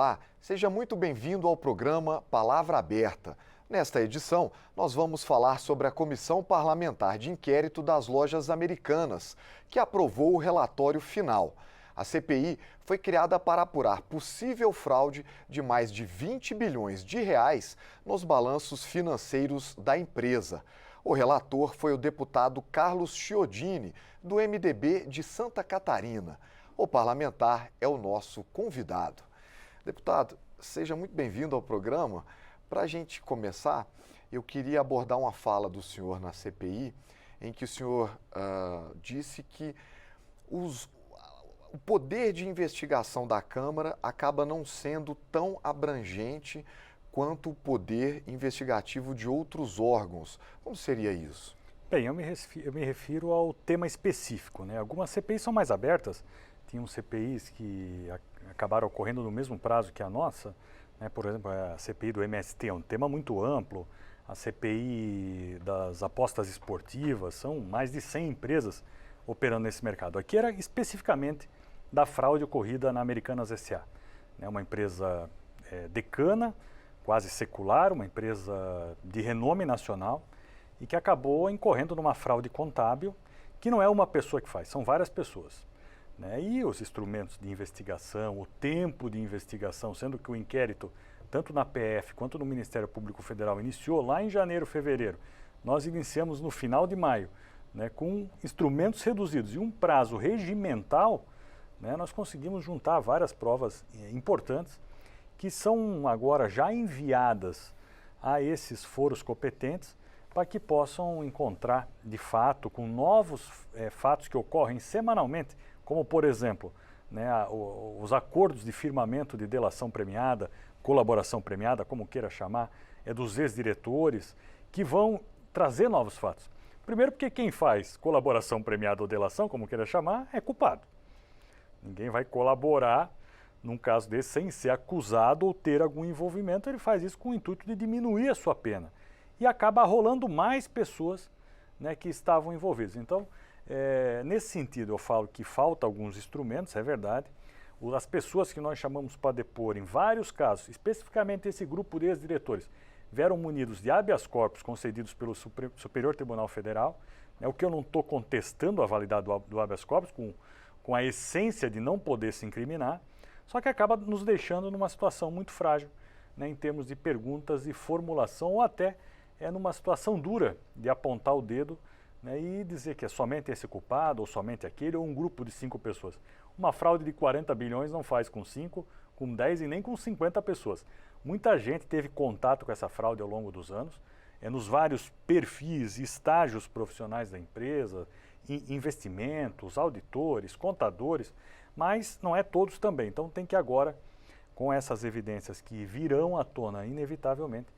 Olá, seja muito bem-vindo ao programa Palavra Aberta. Nesta edição, nós vamos falar sobre a Comissão Parlamentar de Inquérito das Lojas Americanas, que aprovou o relatório final. A CPI foi criada para apurar possível fraude de mais de 20 bilhões de reais nos balanços financeiros da empresa. O relator foi o deputado Carlos Chiodini, do MDB de Santa Catarina. O parlamentar é o nosso convidado. Deputado, seja muito bem-vindo ao programa. Para a gente começar, eu queria abordar uma fala do senhor na CPI, em que o senhor disse que o poder de investigação da Câmara acaba não sendo tão abrangente quanto o poder investigativo de outros órgãos. Como seria isso? Bem, eu me refiro ao tema específico, né? Algumas CPIs são mais abertas, tinham CPIs que acabaram ocorrendo no mesmo prazo que a nossa, né? Por exemplo, a CPI do MST é um tema muito amplo, a CPI das apostas esportivas, são mais de 100 empresas operando nesse mercado. Aqui era especificamente da fraude ocorrida na Americanas S.A., né? Uma empresa decana, quase secular, uma empresa de renome nacional e que acabou incorrendo numa fraude contábil, que não é uma pessoa que faz, são várias pessoas, né? E os instrumentos de investigação, o tempo de investigação, sendo que o inquérito, tanto na PF quanto no Ministério Público Federal, iniciou lá em janeiro, fevereiro, nós iniciamos no final de maio, né, com instrumentos reduzidos e um prazo regimental, né, nós conseguimos juntar várias provas importantes que são agora já enviadas a esses foros competentes para que possam encontrar, de fato, com novos fatos que ocorrem semanalmente, como, por exemplo, né, os acordos de firmamento de delação premiada, colaboração premiada, como queira chamar, dos ex-diretores, que vão trazer novos fatos. Primeiro porque quem faz colaboração premiada ou delação, como queira chamar, é culpado. Ninguém vai colaborar num caso desse sem ser acusado ou ter algum envolvimento. Ele faz isso com o intuito de diminuir a sua pena. E acaba rolando mais pessoas, né, que estavam envolvidas. Então, nesse sentido, eu falo que falta alguns instrumentos, é verdade. As pessoas que nós chamamos para depor, em vários casos, especificamente esse grupo de ex-diretores, vieram munidos de habeas corpus concedidos pelo Superior Tribunal Federal, né, o que eu não estou contestando a validade do habeas corpus, com a essência de não poder se incriminar, só que acaba nos deixando numa situação muito frágil, né, em termos de perguntas e formulação, ou até numa situação dura de apontar o dedo, né, e dizer que é somente esse culpado, ou somente aquele, ou um grupo de 5 pessoas. Uma fraude de 40 bilhões não faz com 5, com 10 e nem com 50 pessoas. Muita gente teve contato com essa fraude ao longo dos anos, nos vários perfis e estágios profissionais da empresa, investimentos, auditores, contadores, mas não é todos também. Então tem que agora, com essas evidências que virão à tona inevitavelmente,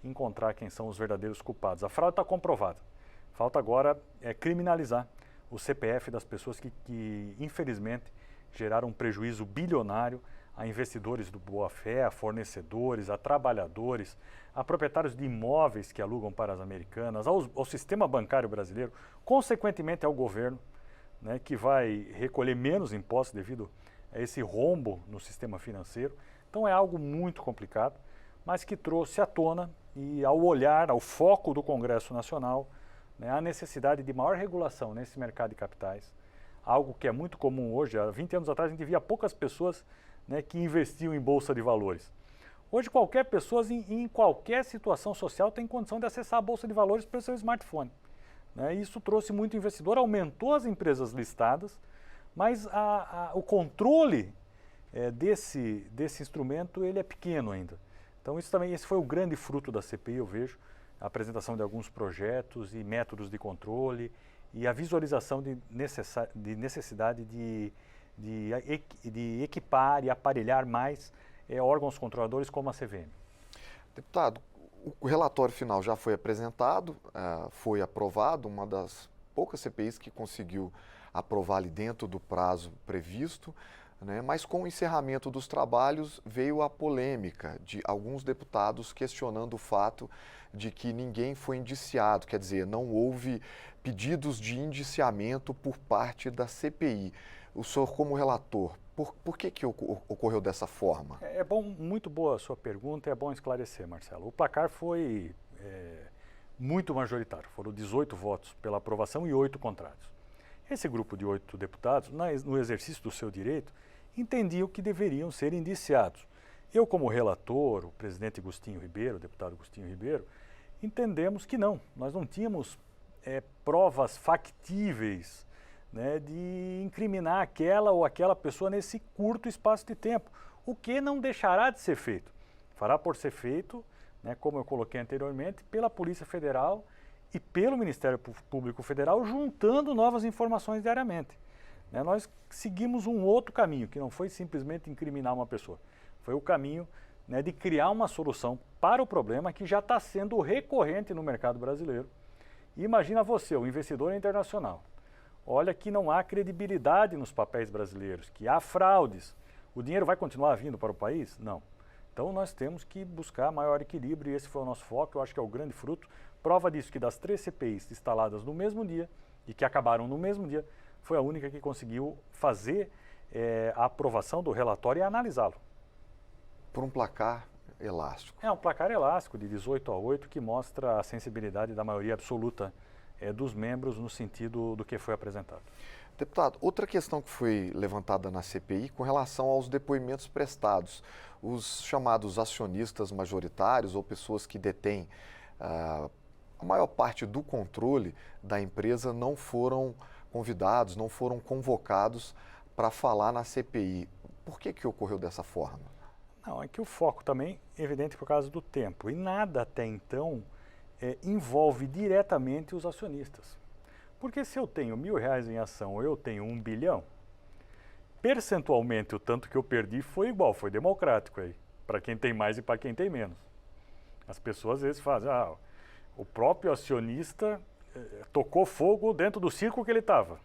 encontrar quem são os verdadeiros culpados. A fraude está comprovada. Falta agora criminalizar o CPF das pessoas que infelizmente geraram um prejuízo bilionário a investidores do boa-fé, a fornecedores, a trabalhadores, a proprietários de imóveis que alugam para as americanas, ao sistema bancário brasileiro, consequentemente ao governo, né, que vai recolher menos impostos devido a esse rombo no sistema financeiro. Então é algo muito complicado, mas que trouxe à tona e ao olhar, ao foco do Congresso Nacional, né, a necessidade de maior regulação nesse mercado de capitais, algo que é muito comum hoje. Há 20 anos atrás a gente via poucas pessoas, né, que investiam em bolsa de valores. Hoje qualquer pessoa em qualquer situação social tem condição de acessar a bolsa de valores pelo seu smartphone, né? Isso trouxe muito investidor, aumentou as empresas listadas, mas o controle desse instrumento ele é pequeno ainda. Então esse foi o grande fruto da CPI, eu vejo, a apresentação de alguns projetos e métodos de controle e a visualização de necessidade de equipar e aparelhar mais órgãos controladores como a CVM. Deputado, o relatório final já foi apresentado, foi aprovado, uma das poucas CPIs que conseguiu aprovar ali dentro do prazo previsto, né? Mas com o encerramento dos trabalhos veio a polêmica de alguns deputados questionando o fato de que ninguém foi indiciado, quer dizer, não houve pedidos de indiciamento por parte da CPI. O senhor, como relator, Por que ocorreu dessa forma? É bom, muito boa a sua pergunta, é bom esclarecer, Marcelo. O placar foi muito majoritário, foram 18 votos pela aprovação e 8 contrários. Esse grupo de 8 deputados, no exercício do seu direito, entendiam que deveriam ser indiciados. Eu, como relator, o presidente Agostinho Ribeiro, o deputado Agostinho Ribeiro, entendemos que não, nós não tínhamos provas factíveis, né, de incriminar aquela ou aquela pessoa nesse curto espaço de tempo, o que não deixará de ser feito. Fará por ser feito, né, como eu coloquei anteriormente, pela Polícia Federal e pelo Ministério Público Federal, juntando novas informações diariamente. Né, nós seguimos um outro caminho, que não foi simplesmente incriminar uma pessoa, foi o caminho, né, de criar uma solução para o problema que já está sendo recorrente no mercado brasileiro. E imagina você, o investidor internacional, olha que não há credibilidade nos papéis brasileiros, que há fraudes. O dinheiro vai continuar vindo para o país? Não. Então nós temos que buscar maior equilíbrio e esse foi o nosso foco, eu acho que é o grande fruto. Prova disso que das 3 CPIs instaladas no mesmo dia e que acabaram no mesmo dia, foi a única que conseguiu fazer a aprovação do relatório e analisá-lo. Por um placar elástico. É um placar elástico de 18-8 que mostra a sensibilidade da maioria absoluta dos membros no sentido do que foi apresentado. Deputado, outra questão que foi levantada na CPI com relação aos depoimentos prestados. Os chamados acionistas majoritários ou pessoas que detêm a maior parte do controle da empresa não foram convidados, não foram convocados para falar na CPI. Por que ocorreu dessa forma? Não, é que o foco também é evidente por causa do tempo e nada até então envolve diretamente os acionistas. Porque se eu tenho R$1.000 em ação ou eu tenho 1 bilhão, percentualmente o tanto que eu perdi foi igual, foi democrático aí, para quem tem mais e para quem tem menos. As pessoas às vezes fazem, o próprio acionista tocou fogo dentro do circo que ele estava.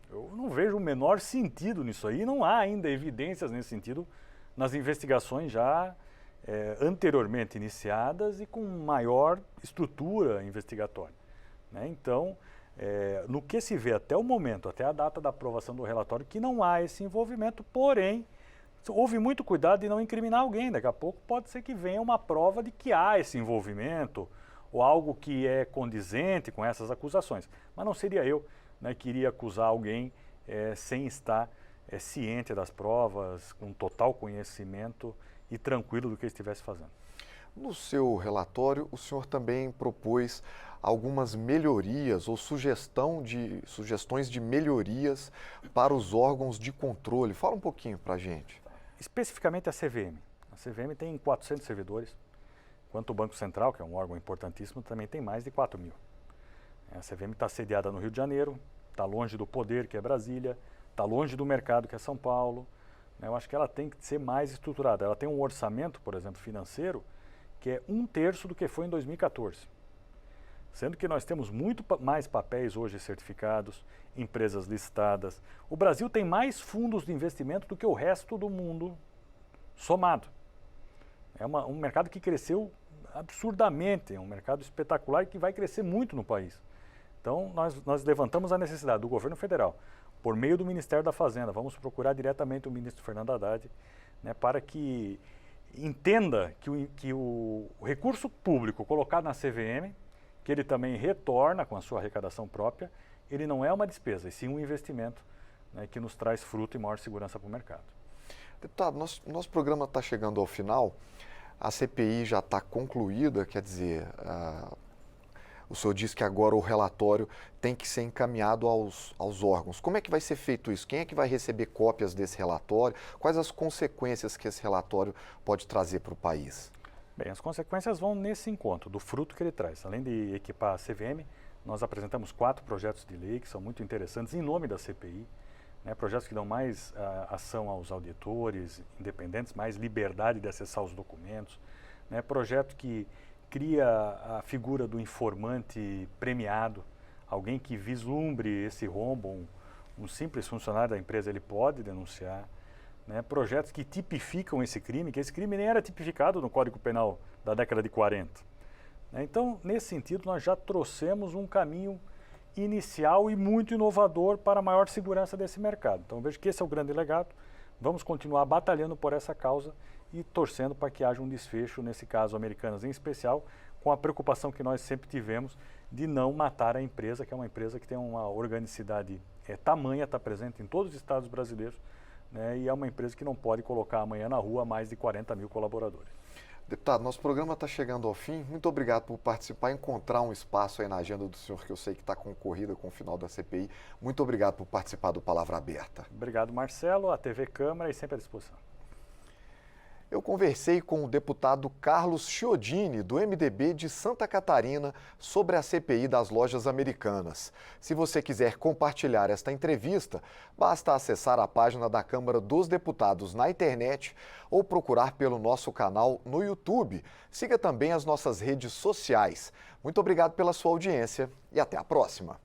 Eu não vejo o menor sentido nisso aí, não há ainda evidências nesse sentido nas investigações já anteriormente iniciadas e com maior estrutura investigatória. Né? Então, no que se vê até o momento, até a data da aprovação do relatório, que não há esse envolvimento, porém, houve muito cuidado de não incriminar alguém. Daqui a pouco pode ser que venha uma prova de que há esse envolvimento ou algo que é condizente com essas acusações. Mas não seria eu, né, que iria acusar alguém sem estar ciente das provas, com total conhecimento e tranquilo do que estivesse fazendo. No seu relatório, o senhor também propôs algumas melhorias ou sugestões de melhorias para os órgãos de controle. Fala um pouquinho para a gente. Especificamente a CVM. A CVM tem 400 servidores, enquanto o Banco Central, que é um órgão importantíssimo, também tem mais de 4.000. A CVM está sediada no Rio de Janeiro, está longe do poder, que é Brasília, está longe do mercado, que é São Paulo. Eu acho que ela tem que ser mais estruturada. Ela tem um orçamento, por exemplo, financeiro, que é 1/3 do que foi em 2014. Sendo que nós temos muito mais papéis hoje certificados, empresas listadas. O Brasil tem mais fundos de investimento do que o resto do mundo somado. É um mercado que cresceu absurdamente, é um mercado espetacular e que vai crescer muito no país. Então, nós levantamos a necessidade do governo federal, por meio do Ministério da Fazenda, vamos procurar diretamente o ministro Fernando Haddad, né, para que entenda que o recurso público colocado na CVM, que ele também retorna com a sua arrecadação própria, ele não é uma despesa, e sim um investimento, né, que nos traz fruto e maior segurança para o mercado. Deputado, nosso programa está chegando ao final, a CPI já está concluída, quer dizer, o senhor disse que agora o relatório tem que ser encaminhado aos órgãos. Como é que vai ser feito isso? Quem é que vai receber cópias desse relatório? Quais as consequências que esse relatório pode trazer para o país? Bem, as consequências vão nesse encontro, do fruto que ele traz. Além de equipar a CVM, nós apresentamos 4 projetos de lei que são muito interessantes em nome da CPI. Né, projetos que dão mais ação aos auditores independentes, mais liberdade de acessar os documentos. Né, projeto que cria a figura do informante premiado, alguém que vislumbre esse rombo, um simples funcionário da empresa ele pode denunciar. Né, projetos que tipificam esse crime, que esse crime nem era tipificado no Código Penal da década de 40. Né, então, nesse sentido, nós já trouxemos um caminho inicial e muito inovador para a maior segurança desse mercado. Então, vejo que esse é o grande legado. vamos continuar batalhando por essa causa e torcendo para que haja um desfecho, nesse caso Americanas em especial, com a preocupação que nós sempre tivemos de não matar a empresa, que é uma empresa que tem uma organicidade tamanha, está presente em todos os estados brasileiros, né, e é uma empresa que não pode colocar amanhã na rua mais de 40 mil colaboradores. Deputado, nosso programa está chegando ao fim. Muito obrigado por participar e encontrar um espaço aí na agenda do senhor, que eu sei que está concorrida com o final da CPI. Muito obrigado por participar do Palavra Aberta. Obrigado, Marcelo, a TV Câmara e sempre à disposição. Eu conversei com o deputado Carlos Chiodini, do MDB de Santa Catarina, sobre a CPI das lojas americanas. Se você quiser compartilhar esta entrevista, basta acessar a página da Câmara dos Deputados na internet ou procurar pelo nosso canal no YouTube. Siga também as nossas redes sociais. Muito obrigado pela sua audiência e até a próxima.